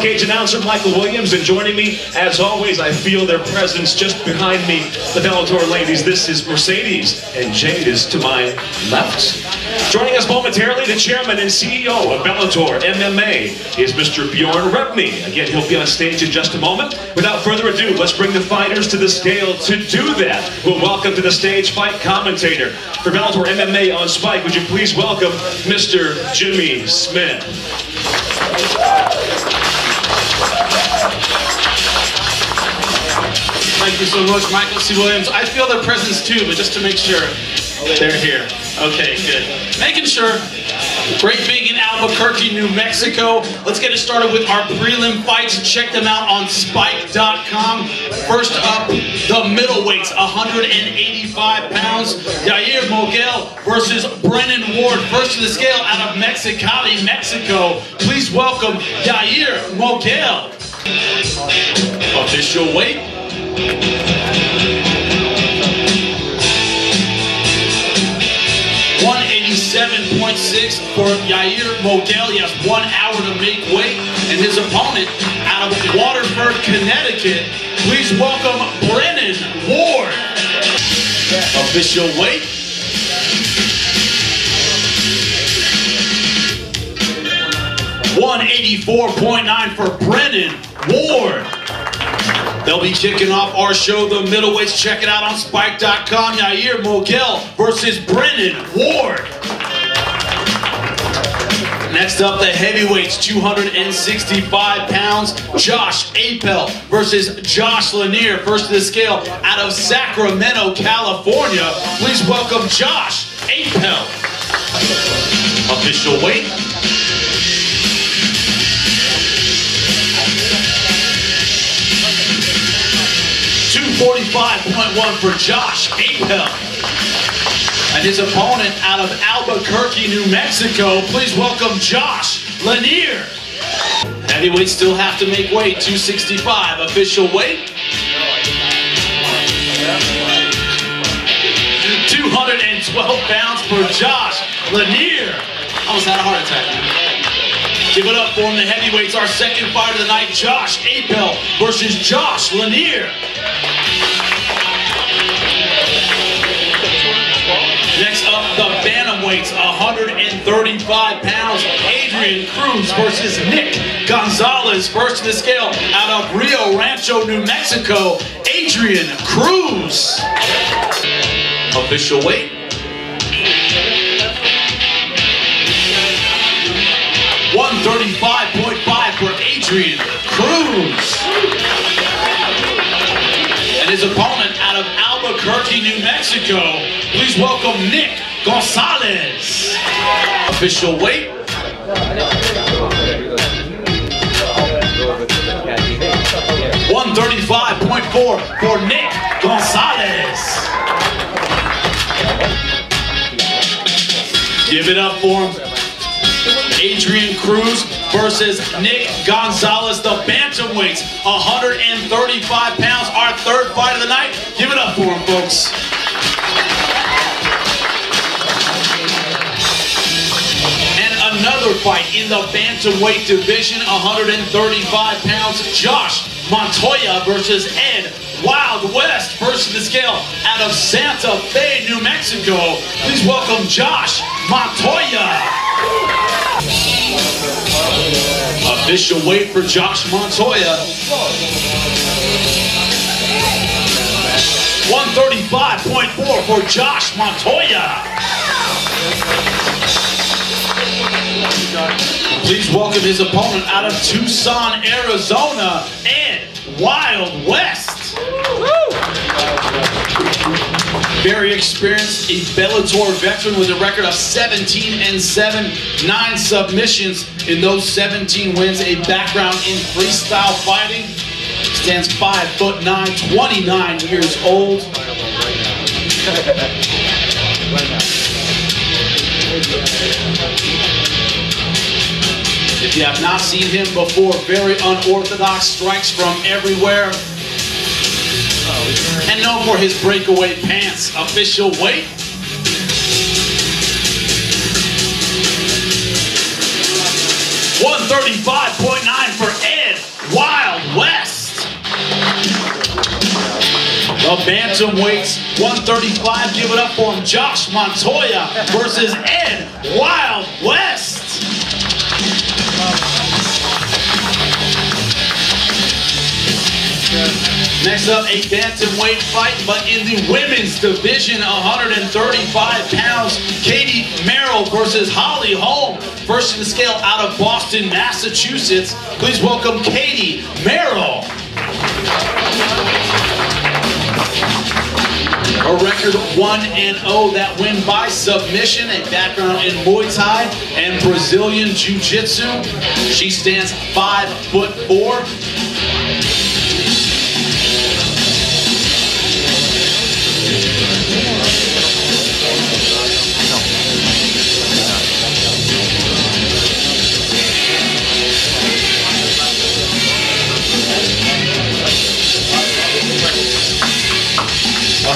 4K announcer Michael Williams, and joining me, as always, I feel their presence just behind me. The Bellator ladies, this is Mercedes, and Jade is to my left. Joining us momentarily, the chairman and CEO of Bellator MMA is Mr. Bjorn Rebney. Again, he'll be on stage in just a moment. Without further ado, let's bring the fighters to the scale. To do that, we'll welcome to the stage fight commentator for Bellator MMA on Spike. Would you please welcome Mr. Jimmy Smith. Thank you so much, Michael C. Williams. I feel their presence too, but just to make sure they're here. Okay, good. Making sure. Great big in Albuquerque, New Mexico. Let's get it started with our prelim fights. Check them out on spike.com. First up, the middleweights, 185 pounds. Yair Moguel versus Brennan Ward. First to the scale out of Mexicali, Mexico. Please welcome Yair Moguel. Official weight. 187.6 for Yair Moguel. He has 1 hour to make weight. And his opponent out of Waterford, Connecticut. Please welcome Brennan Ward. Official weight. 184.9 for Brennan Ward. They'll be kicking off our show, the middleweights. Check it out on spike.com. Yair Moguel versus Brennan Ward. Next up, the heavyweights, 265 pounds. Josh Apel versus Josh Lanier. First to the scale out of Sacramento, California. Please welcome Josh Apel. Official weight. 245.1 for Josh Apel. And his opponent out of Albuquerque, New Mexico. Please welcome Josh Lanier. Heavyweights still have to make weight, 265. Official weight. 212 pounds for Josh Lanier. Almost had a heart attack. Give it up for him, the heavyweights. Our second fight of the night, Josh Apel versus Josh Lanier. Next up, the Bantamweights, 135 pounds. Adrian Cruz versus Nick Gonzalez. First to the scale out of Rio Rancho, New Mexico, Adrian Cruz. Official weight. 135.5 for Adrian Cruz. And his opponent out of Albuquerque, New Mexico, please welcome Nick Gonzalez. Official weight. 135.4 for Nick Gonzalez. Give it up for him. Adrian Cruz versus Nick Gonzalez, the Bantamweights, 135 pounds, our third fight of the night. Give it up for him, folks. And another fight in the Bantamweight division, 135 pounds, Josh Montoya versus Ed Wild West. First to the scale out of Santa Fe, New Mexico. Please welcome Josh Montoya. Official weight for Josh Montoya. 135.4 for Josh Montoya. Please welcome his opponent out of Tucson, Arizona, Ed Wild West. Very experienced, a Bellator veteran with a record of 17-7, 9 submissions in those 17 wins, a background in freestyle fighting. Stands 5'9", 29 years old. If you have not seen him before, very unorthodox strikes from everywhere. And known for his breakaway pants. Official weight. 135.9 for Ed The Bantamweights, 135, give it up for him. Josh Montoya versus Ed Wild West. Next up, a bantamweight fight, but in the women's division, 135 pounds. Katie Merrill versus Holly Holm. First in the scale out of Boston, Massachusetts. Please welcome Katie Merrill. A record 1-0, that win by submission, a background in Muay Thai and Brazilian Jiu-Jitsu. She stands 5'4".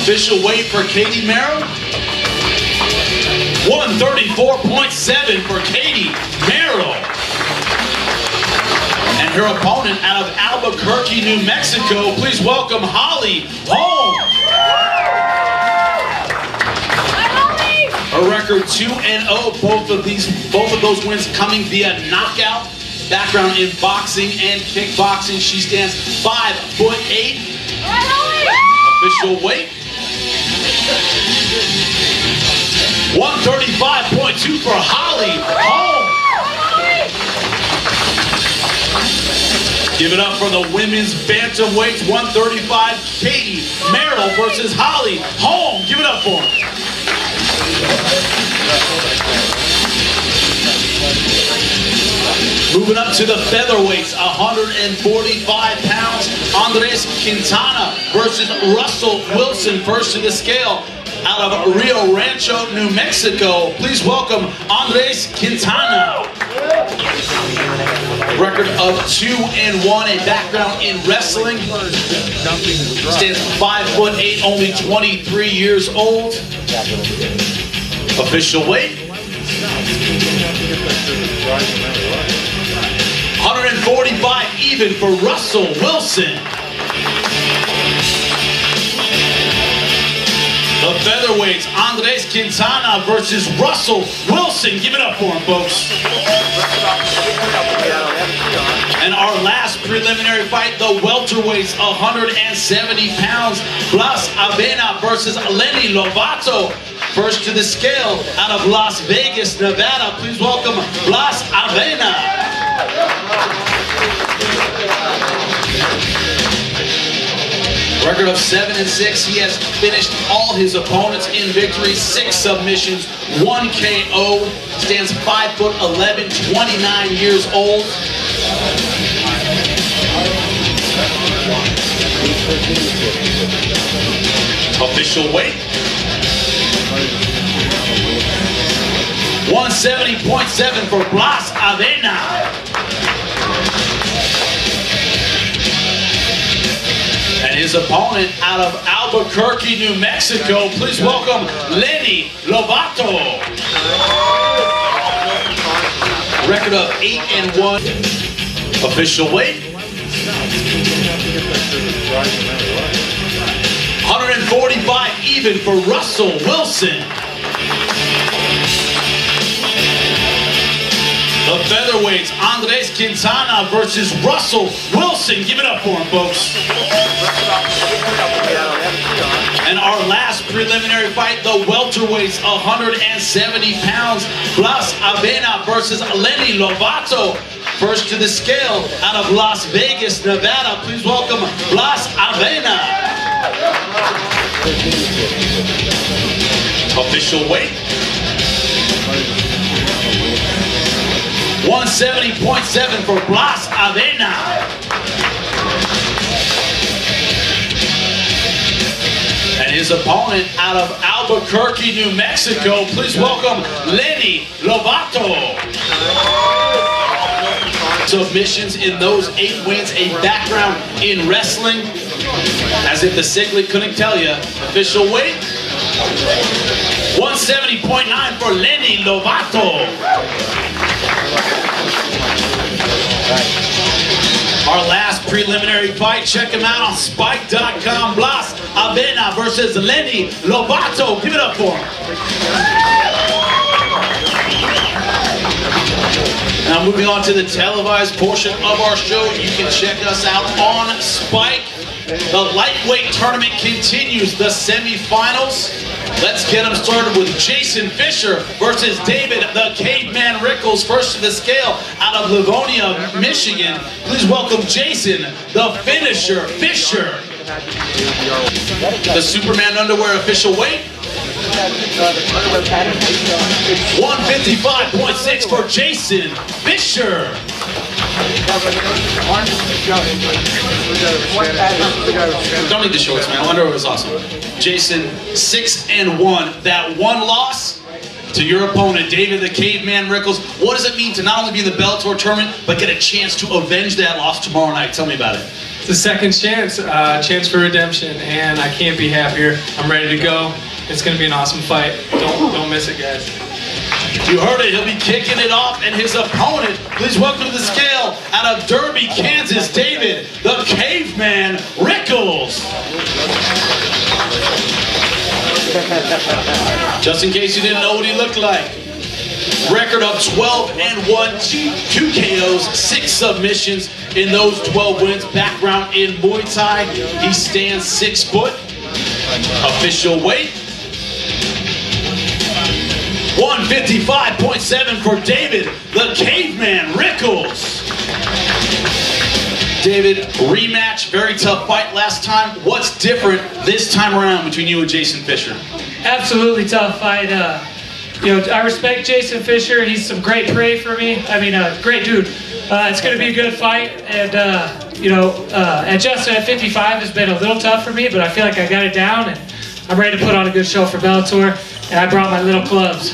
Official weight for Katie Merrill, 134.7 for Katie Merrill. And her opponent out of Albuquerque, New Mexico, please welcome Holly Holm. A record 2-0, both of those wins coming via knockout. Background in boxing and kickboxing. She stands 5'8". Official weight, 135.2 for Holly Holm. Give it up for the women's bantamweights, 135, Katie Merrill versus Holly Holm. Give it up for them. Moving up to the featherweights, 145 pounds, Andres Quintana versus Russell Wilson. First to the scale out of Rio Rancho, New Mexico. Please welcome Andres Quintana. Record of 2-1, a background in wrestling. Stands 5'8", only 23 years old. Official weight, 145 even for Russell Wilson. The featherweights, Andres Quintana versus Russell Wilson. Give it up for him, folks. And our last preliminary fight, the welterweights, 170 pounds. Blas Avena versus Lenny Lovato. First to the scale out of Las Vegas, Nevada. Please welcome Blas Avena. Record of 7-6. He has finished all his opponents in victory. 6 submissions, 1 KO. Stands 5'11", 29 years old. Official weight, 170.7 for Blas Avena. And his opponent out of Albuquerque, New Mexico, please welcome Lenny Lovato. Record of 8-1. Official weight, 145 even for Russell Wilson. The featherweights, Andres Quintana versus Russell Wilson. Give it up for him, folks. And our last preliminary fight, the welterweights, 170 pounds. Blas Avena versus Lenny Lovato. First to the scale out of Las Vegas, Nevada. Please welcome Blas Avena. Official weight, 170.7 for Blas Avena. And his opponent out of Albuquerque, New Mexico, please welcome Lenny Lovato. Submissions in those 8 wins, a background in wrestling. As if the Siglet couldn't tell you. Official weight, 170.9 for Lenny Lovato. Our last preliminary fight. Check him out on Spike.com. Blas Avena versus Lenny Lobato. Give it up for him. Now moving on to the televised portion of our show. You can check us out on Spike. The lightweight tournament continues, the semifinals. Let's get them started with Jason Fisher versus David the Caveman Rickles. First to the scale out of Livonia, Michigan. Please welcome Jason, the finisher, Fisher. The Superman underwear official weight. 155.6 for Jason Fisher. Don't need the shorts, man. Underwear was awesome. Jason, 6-1. That one loss to your opponent, David the Caveman Rickles. What does it mean to not only be in the Bellator tournament, but get a chance to avenge that loss tomorrow night? Tell me about it. It's a second chance, chance for redemption, and I can't be happier. I'm ready to go. It's going to be an awesome fight. Don't miss it, guys. You heard it. He'll be kicking it off, and his opponent, please welcome to the scale out of Derby, Kansas, David the Caveman Rickles. Just in case you didn't know what he looked like. Record of 12-1, 2 KOs, 6 submissions in those 12 wins. Background in Muay Thai. He stands 6 foot. Official weight. 155.7 for David the Caveman Rickles. David, rematch, very tough fight last time. What's different this time around between you and Jason Fisher? Absolutely tough fight. You know, I respect Jason Fisher. He's some great prey for me. I mean, great dude. It's going to be a good fight, and you know, adjusting at 55 has been a little tough for me, but I feel like I got it down, and I'm ready to put on a good show for Bellator. And I brought my little clubs.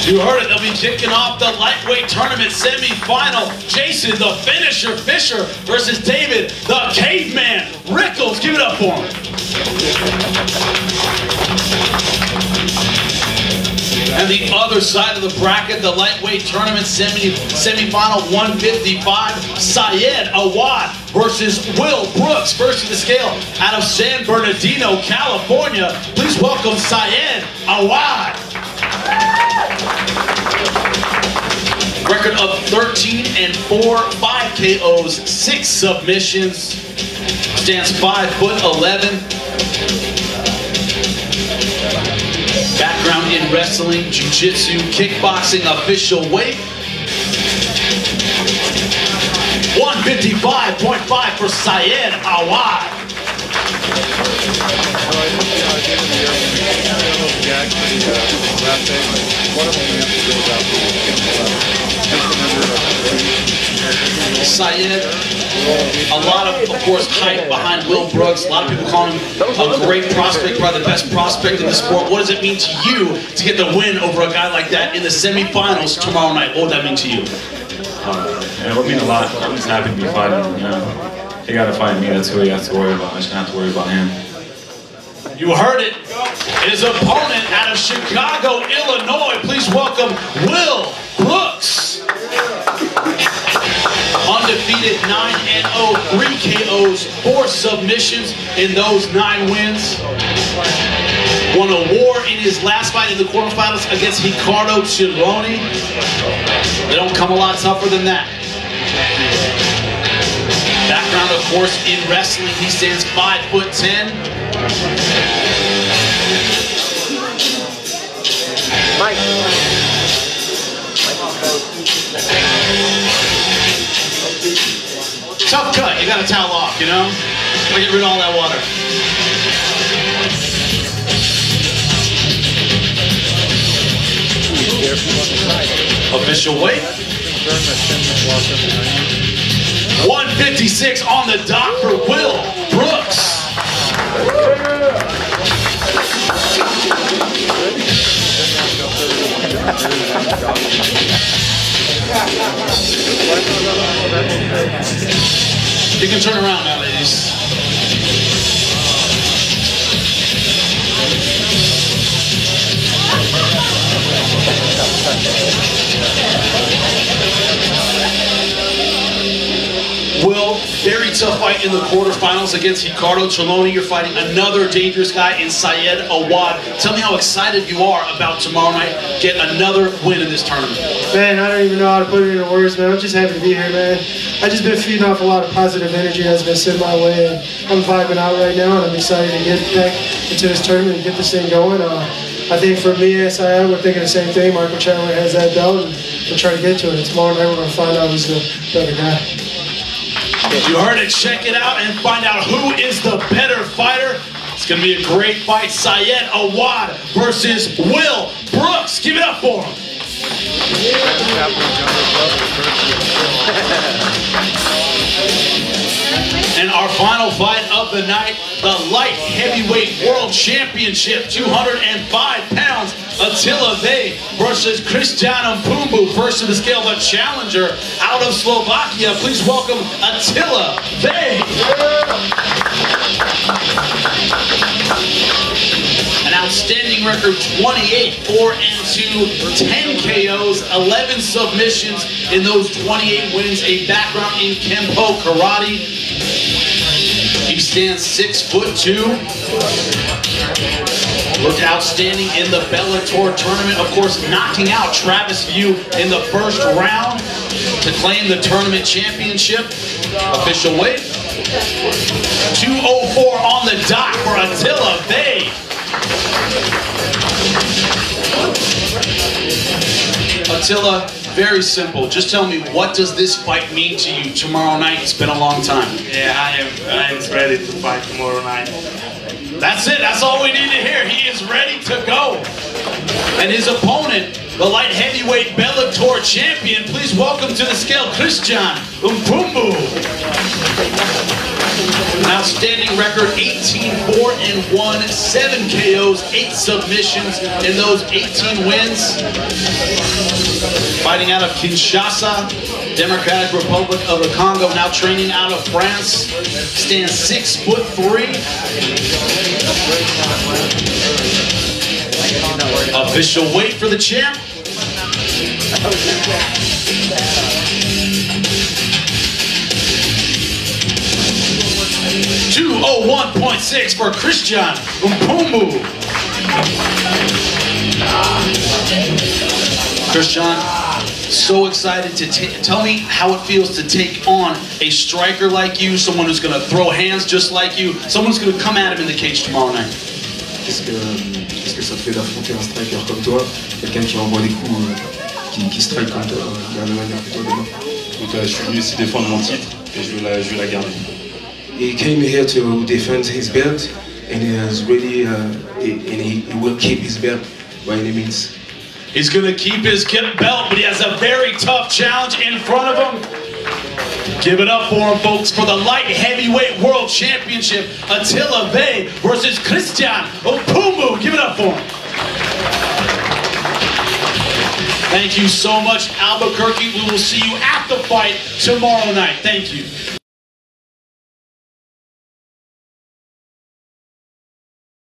You heard it. They'll be kicking off the lightweight tournament semifinal. Jason, the finisher, Fisher versus David, the Caveman Rickles. Give it up for him. And the other side of the bracket, the lightweight tournament semifinal 155, Syed Awad versus Will Brooks. First to the scale out of San Bernardino, California. Please welcome Syed Awad. Record of 13-4, 5 KOs, 6 submissions. Stands 5'11". Background in wrestling, jiu-jitsu, kickboxing, official weight. 155.5 for Syed Awad. Syed, a lot of course, hype behind Will Brooks. A lot of people call him a great prospect, probably the best prospect in the sport. What does it mean to you to get the win over a guy like that in the semifinals tomorrow night? What would that mean to you? It would mean a lot. I'm just happy to be fighting him. You know, he got to fight me. That's who he has to worry about. I shouldn't have to worry about him. You heard it. His opponent out of Chicago, Illinois. Please welcome Will Brooks. Undefeated 9-0, 3 KOs, 4 submissions in those 9 wins. Won a war in his last fight in the quarterfinals against Ricardo Cirone. They don't come a lot tougher than that. Background, of course, in wrestling. He stands 5'10". Mike. Tough cut. You got to towel off, you know? Gotta get rid of all that water. Official weight. 156 on the dot for Will Brooks. You can turn around now, ladies. fight in the quarterfinals against Ricardo Trelawney. You're fighting another dangerous guy in Syed Awad. Tell me how excited you are about tomorrow night, get another win in this tournament. Man, I don't even know how to put it into words, man. I'm just happy to be here, man. I just been feeding off a lot of positive energy that's been sent my way, and I'm vibing out right now, and I'm excited to get back into this tournament and get this thing going. I think for me and Syed, we're thinking the same thing. Michael Chandler has that belt, and we'll try to get to it. And tomorrow night, we're going to find out who's the better guy. You heard it. Check it out and find out who is the better fighter. It's going to be a great fight. Syed Awad versus Will Brooks. Give it up for him. And our final fight of the night, the light heavyweight world championship, 205 pounds, Attila Vej versus Christian Mpumbu. First to the scale, the challenger out of Slovakia. Please welcome Attila Vej. An outstanding record, 28, 4-2, 10 KOs, 11 submissions in those 28 wins, a background in Kempo Karate. He stands 6'2". Looked outstanding in the Bellator tournament, of course, knocking out Travis View in the first round to claim the tournament championship. Official weight, 204 on the dot for Attila Vej. Attila, very simple. Just tell me, what does this fight mean to you tomorrow night? It's been a long time. Yeah, I am ready to fight tomorrow night. That's it. That's all we need to hear. He is ready to go. And his opponent, the light heavyweight Bellator champion, please welcome to the scale, Christian Mpumbu. An outstanding record, 18-4-1, 7 KOs, 8 submissions in those 18 wins. Fighting out of Kinshasa, Democratic Republic of the Congo, now training out of France. Stands 6'3". Official weight for the champ. 201.6 for Christian Mpumbu. Christian, so excited to tell me how it feels to take on a striker like you, someone who's going to throw hands just like you, someone who's going to come at him in the cage tomorrow night. Qu'est-ce que ça te fait d'affronter un striker comme toi, quelqu'un qui envoie des coups, qui strike comme toi, de la même manière que toi demain? Donc je suis venu ici défendre mon titre et je vais la garder. He came here to defend his belt, and he is ready, and he will keep his belt by any means. He's going to keep his belt, but he has a very tough challenge in front of him. Give it up for him, folks, for the light heavyweight world championship. Attila Vej versus Christian Mpumbu. Give it up for him. Thank you so much, Albuquerque. We will see you at the fight tomorrow night. Thank you.